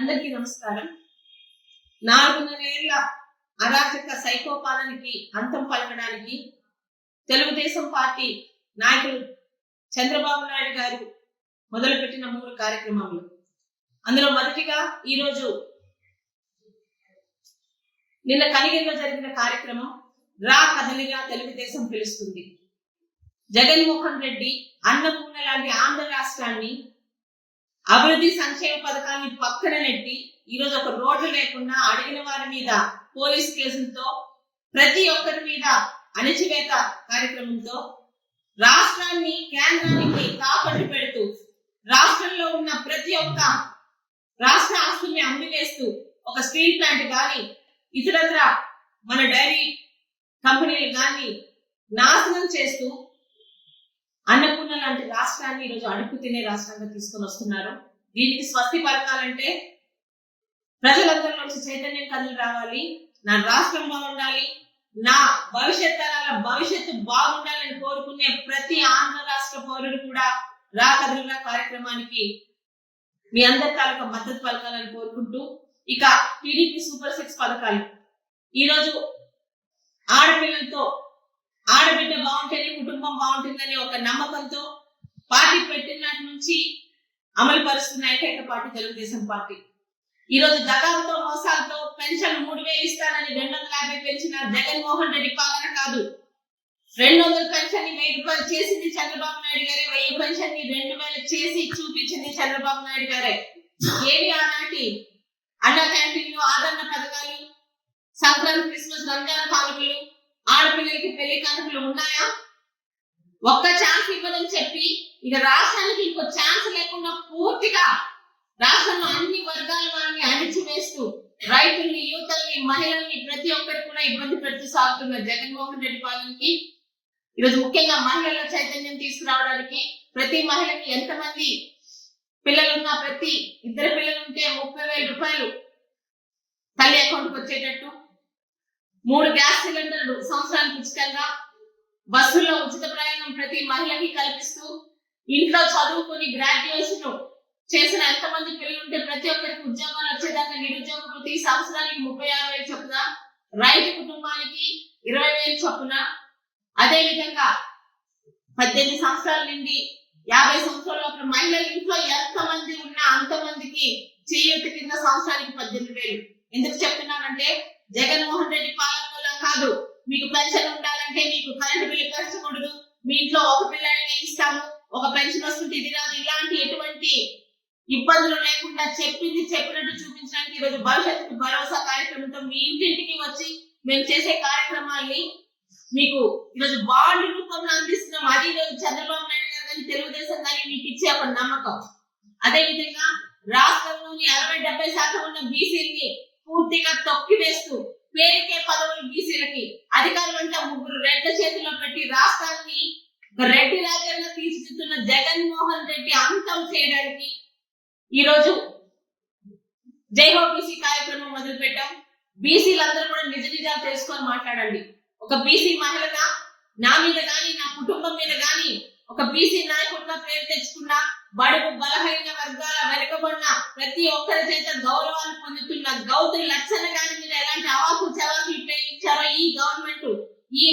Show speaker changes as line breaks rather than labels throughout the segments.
అందరికీ నమస్కారం. 4.5 ఏళ్ల అరాచక సైకోపాలనకి అంతం పలకడానికి తెలుగుదేశం పార్టీ నాయకులు చంద్రబాబు నాయుడు గారు మొదలుపెట్టిన 3 కార్యక్రమాలు. అందులో మొదటిగా ఈరోజు నిన్న కనిగిరిలో జరిగిన కార్యక్రమం రా కదలిగా తెలుగుదేశం పిలుస్తుంది. జగన్మోహన్ రెడ్డి అన్నపూర్ణ లాంటి ఆంధ్ర రాష్ట్రాన్ని అభివృద్ధి సంక్షేమ పథకాన్ని పక్కన నెట్టి ఈరోజు ఒక రోడ్డు లేకుండా అడిగిన వారి మీద పోలీసు కేసులతో ప్రతి ఒక్కరి మీద అణచివేత కార్యక్రమంతో రాష్ట్రాన్ని కేంద్రానికి తాకట్టు పెడుతూ రాష్ట్రంలో ఉన్న ప్రతి ఒక్క రాష్ట్ర ఆస్తుల్ని అమ్మివేస్తూ ఒక స్టీల్ ప్లాంట్ గాని ఇతరత్ర మన డైరీ కంపెనీలు గాని నాశనం చేస్తూ అన్నపూర్ణ లాంటి రాష్ట్రాన్ని ఈరోజు అడుగు తినే రాష్ట్రంగా తీసుకొని వస్తున్నారు. దీనికి స్వస్తి పలకాలంటే ప్రజలందరిలో చైతన్యం కదిలి రావాలి. నా రాష్ట్రం బాగుండాలి, నా భవిష్యత్ తరాల భవిష్యత్తు బాగుండాలని కోరుకునే ప్రతి ఆంధ్ర రాష్ట్ర పౌరుడు కూడా రా కదలిగా కార్యక్రమానికి మీ అందరి తాలూకా మద్దతు పలకాలని కోరుకుంటూ, ఇక టీడీపీ సూపర్ 6 పథకాలు ఈరోజు ఆడపిల్లలతో ఆడబిడ్డ బాగుంటేనే కుటుంబం బాగుంటుందని ఒక నమ్మకంతో పార్టీ పెట్టినట్టు నుంచి అమలు పరుస్తున్న ఏకైక పార్టీ తెలుగుదేశం పార్టీ. ఈరోజు దగాలతో మోసాలతో పెన్షన్ 3,000 ఇస్తానని 250 పెంచిన జగన్మోహన్ రెడ్డి పాలన కాదు. 200 పెన్షన్ ని 1,000 రూపాయలు చేసింది చంద్రబాబు నాయుడు గారే. 1000 పెన్షన్ ని 2,000 చేసి చూపించింది చంద్రబాబు నాయుడు గారే. ఏవి ఆనాటి అన్న క్యాంటీన్లు, ఆదరణ పథకాలు, సంక్రాంతి, క్రిస్మస్, రంజాన్ కానుకలు, ఆడపిల్లలకి పెళ్లి కానుకలు ఉన్నాయా? ఒక్క ఛాన్స్ ఇవ్వదని చెప్పి ఇక రాష్ట్రానికి ఇంకో ఛాన్స్ లేకుండా పూర్తిగా రాష్ట్రంలో అన్ని వర్గాల వారిని అణిచివేస్తూ రైతుల్ని, యువతల్ని, మహిళల్ని ప్రతి ఒక్కరు కూడా ఇబ్బంది పెడుతూ సాగుతున్న జగన్మోహన్ రెడ్డి పాలనకి ఈరోజు ముఖ్యంగా మహిళల చైతన్యం తీసుకురావడానికి ప్రతి మహిళకి ఎంతమంది పిల్లలున్నా ప్రతి 2 పిల్లలుంటే 30,000 రూపాయలు తల్లి అకౌంట్కి వచ్చేటట్టు, 3 గ్యాస్ సిలిండర్లు సంవత్సరానికి ఉచితంగా, బస్సుల్లో ఉచిత ప్రయాణం ప్రతి మహిళకి కల్పిస్తూ, ఇంట్లో చదువుకుని గ్రాడ్యుయేషన్ చేసిన ఎంతమంది పిల్లలు ఉంటే ప్రతి ఒక్కరికి ఉద్యోగాలు వచ్చేదాకా నిరుద్యోగ వృత్తి సంవత్సరానికి 36,000 చొప్పున, రైతు కుటుంబానికి 20,000 చొప్పున, అదే విధంగా 18 సంవత్సరాల నుండి 50 సంవత్సరాల లోపల మహిళల ఇంట్లో ఎంతమంది ఉన్నా అంతమందికి చేయూత కింద సంవత్సరానికి 18,000. ఎందుకు చెప్తున్నానంటే జగన్మోహన్ రెడ్డి పాలనలో కాదు, మీకు పెన్షన్ ఉండాలంటే మీకు కరెంటు బిల్లు పెంచకూడదు, మీ ఇంట్లో ఒక పిల్లాడిని ఇస్తాము, ఒక పెన్షన్ వస్తుంటే ఇది రాదు, ఇలాంటి ఎటువంటి ఇబ్బందులు లేకుండా చెప్పింది చెప్పినట్టు చూపించడానికి ఈరోజు భవిష్యత్తుకు భరోసా కార్యక్రమంతో మీ ఇంటింటికి వచ్చి మేము చేసే కార్యక్రమాల్ని మీకు ఈరోజు బాండ్ రూపంలో అందిస్తున్నాం. అది ఈరోజు చంద్రబాబు నాయుడు గారు కానీ తెలుగుదేశం కానీ మీకు ఇచ్చే ఒక నమ్మకం. అదే విధంగా రాష్ట్రంలోని 60-70% ఉన్న బీసీలని పూర్తిగా తొక్కివేస్తూ పేరుకే పదవులు బీసీలకి, అధికారులు అంటే 3 రెడ్ల చేతిలో పెట్టి రాష్ట్రాన్ని రెడ్డి రాజ్యంగా తీర్చిదిద్దుతున్న జగన్మోహన్ రెడ్డి అంతం చేయడానికి ఈరోజు జైహో బీసీ కార్యక్రమం మొదలు పెట్టాం. బీసీలందరూ కూడా నిజ నిజాలు తెలుసుకొని మాట్లాడండి. ఒక బీసీ మహిళగా నా మీద గాని, నా కుటుంబం మీద గాని, ఒక బీసీ నాయకుడిగా పేరు తెచ్చుకున్న బడుగు బలహీన వర్గాల వెనుకబడిన ప్రతి ఒక్కరి చేత గౌరవాలు పొందుతున్న గౌతు లక్షణ గారి మీద ఎలాంటి అవాకు చవాకులు ఉపయోగించారో ఈ గవర్నమెంట్, ఈ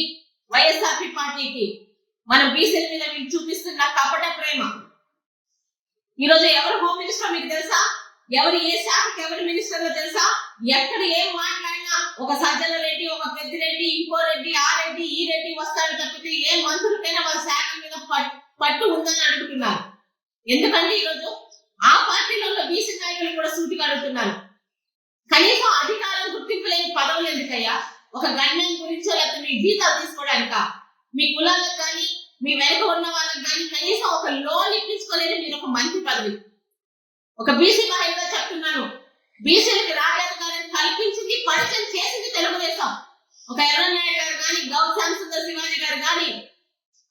వైఎస్ఆర్పీ పార్టీకి మన బీసీల మీద వీళ్ళు చూపిస్తున్న కపట ప్రేమ. ఈరోజు ఎవరు హోమ్ మినిస్టర్ మీకు తెలుసా? ఎవరు ఏ శాఖకి ఎవరు మినిస్టర్ తెలుసా? ఎక్కడ ఏం మాట్లాడినా ఒక సజ్జల రెడ్డి, ఒక పెద్దిరెడ్డి, ఇంకో రెడ్డి, ఆ రెడ్డి, ఈ రెడ్డి వస్తాడు తప్పితే ఏ మంత్రులకైనా వాళ్ళ శాఖ మీద పట్టు ఉందని అడుగుతున్నారు. ఎందుకంటే ఈరోజు ఆ పార్టీలో ఉన్న బీసీ నాయకులు కూడా సూటిగా అడుగుతున్నారు, కనీసం అధికారం గుర్తింపు లేని పదవులు ఎందుకయ్యా? ఒక గణ్యం గురించో లేకపోతే మీ జీతాలు తీసుకోవడానిక? మీ కులాలకు కానీ మీ వెనుక ఉన్న వాళ్ళకి కానీ కనీసం ఒక లోన్ ఇప్పించుకోలేదు మీరు ఒక మంత్రి పదవి. ఒక బీసీ మహిళగా చెప్తున్నాను, బీసీలకి రాజ్యాధికారాన్ని కల్పించింది, పరిచయం చేసింది తెలుగుదేశం. ఒక ఎర్రనాయుడు గారు కానీ, గౌతమ్ సుందర్ శివాజీ గారు కానీ,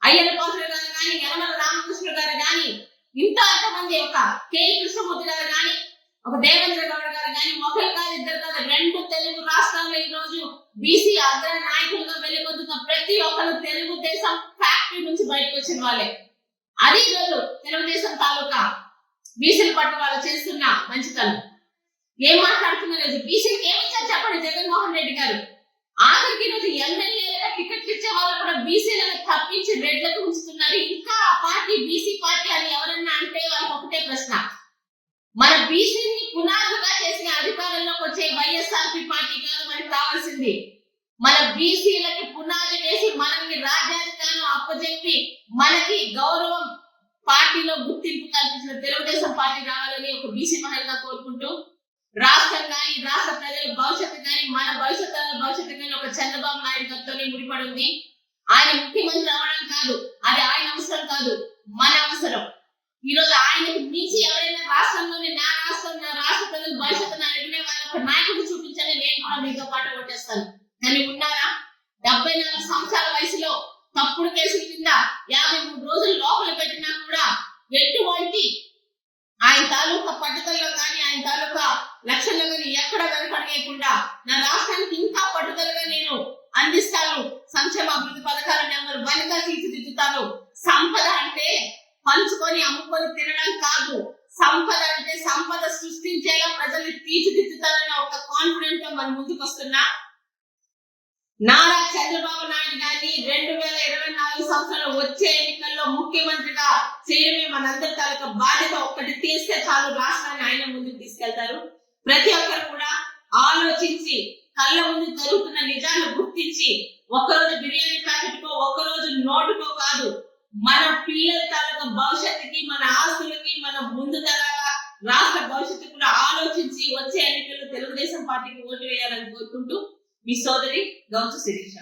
అయ్యన్న పాత్రుడు గారు కానీ, యనమల రామకృష్ణ గారు కానీ, ఇంతమంది, ఒక కె కృష్ణమూర్తి గారు కానీ, ఒక దేవేంద్ర గౌడ గారు కానీ, ఒకరు కాదు, 2 కాదు, 2 తెలుగు రాష్ట్రాల్లో ఈ రోజు బీసీ అగ్ర నాయకులుగా వెలుగొందుతున్న ప్రతి ఒక్కరు తెలుగుదేశం ఫ్యాక్టరీ నుంచి బయటకు వచ్చిన వాళ్ళే. అది ఈరోజు తెలుగుదేశం తాలూకా బీసీల పట్ల వాళ్ళు చేస్తున్న మంచితనం. ఏం మాట్లాడుతున్నారు? బీసీకి ఏమి ఇచ్చారు చెప్పండి జగన్మోహన్ రెడ్డి గారు. ఆఖరికి ఈరోజు ఎమ్మెల్యేలుగా టికెట్లు ఇచ్చే వాళ్ళు కూడా బీసీలను తప్పించి రెడ్లకు ఉంచుతున్నారు. ఇంకా ఆ పార్టీ బీసీ పార్టీ అని ఎవరన్నా అంటే వాళ్ళకి ఒకటే ప్రశ్న, మన బీసీని పునాదుగా చేసిన అధికారంలోకి వచ్చే వైఎస్ఆర్పీ పార్టీ కాదు మనకి కావాల్సింది. మన బీసీలకి పునాది వేసి మనకి రాజ్యాధికారం అప్పచెప్పి మనకి గౌరవం పార్టీలో గుర్తింపు కల్పించిన తెలుగుదేశం పార్టీ రావాలని ఒక బీసీ మహిళగా కోరుకుంటూ, రాష్ట్రం కానీ రాష్ట్ర ప్రజల భవిష్యత్తు కానీ మన భవిష్యత్తు కానీ ఒక చంద్రబాబు నాయుడు గారితోనే ముడిపడి ఉంది. ఆయన ముఖ్యమంత్రి అవడం కాదు, అది ఆయన అవసరం కాదు, మన అవసరం. ఈ రోజు ఆయనకు మించి ఎవరైనా రాష్ట్రంలోని నా రాష్ట్ర ప్రజల భవిష్యత్తును అడిగిన వాళ్ళ ఒక నాయకుడు చూపించని నేను కూడా మీతో పాటు కొట్టేస్తాను. కానీ ఉన్నారా? 74 సంవత్సరాల వయసులో తప్పుడు కేసుల కింద 53 రోజులు లోపల పెట్టినా కూడా ఎటువంటి ఆయన తాలూకా పట్టుదలలో కానీ ఆయన తాలూకా లక్ష్యంలో కానీ ఎక్కడ వెనకడేయకుండా నా రాష్ట్రానికి ఇంకా పట్టుదలగా నేను అందిస్తాను, సంక్షేమ అభివృద్ధి పథకాల నెంబర్ 1 గా తీర్చిదిద్దుతాను. సంపద అంటే పంచుకొని అమ్ముకొని తినడం కాదు, సంపద అంటే సంపద సృష్టించేలా ప్రజల్ని తీర్చిదిద్దుతారన్న ఒక కాన్ఫిడెంట్ తో మనం ముందుకు వస్తున్నా. నారా చంద్రబాబు నాయుడు గారిని 2024 సంవత్సరంలో వచ్చే ఎన్నికల్లో ముఖ్యమంత్రిగా చేయడమే మనందరి తాలూకా బాధ్యత. ఒక్కటి తీస్తే చాలు, రాష్ట్రాన్ని ఆయన ముందుకు తీసుకెళ్తారు. ప్రతి ఒక్కరు కూడా ఆలోచించి కళ్ళ ముందు జరుగుతున్న నిజాన్ని గుర్తించి ఒక్కరోజు బిర్యానీ ప్యాకెట్ కో ఒక్కరోజు నోటుకో కాదు, మన పిల్లల తాలూకా భవిష్యత్తుకి మన ఆస్తులకి మన ముందు తరాల రాష్ట్ర భవిష్యత్తు కూడా ఆలోచించి వచ్చే ఎన్నికల్లో తెలుగుదేశం పార్టీకి ఓటు వేయాలని కోరుకుంటూ మీ సోదరి గౌతు శిరీష.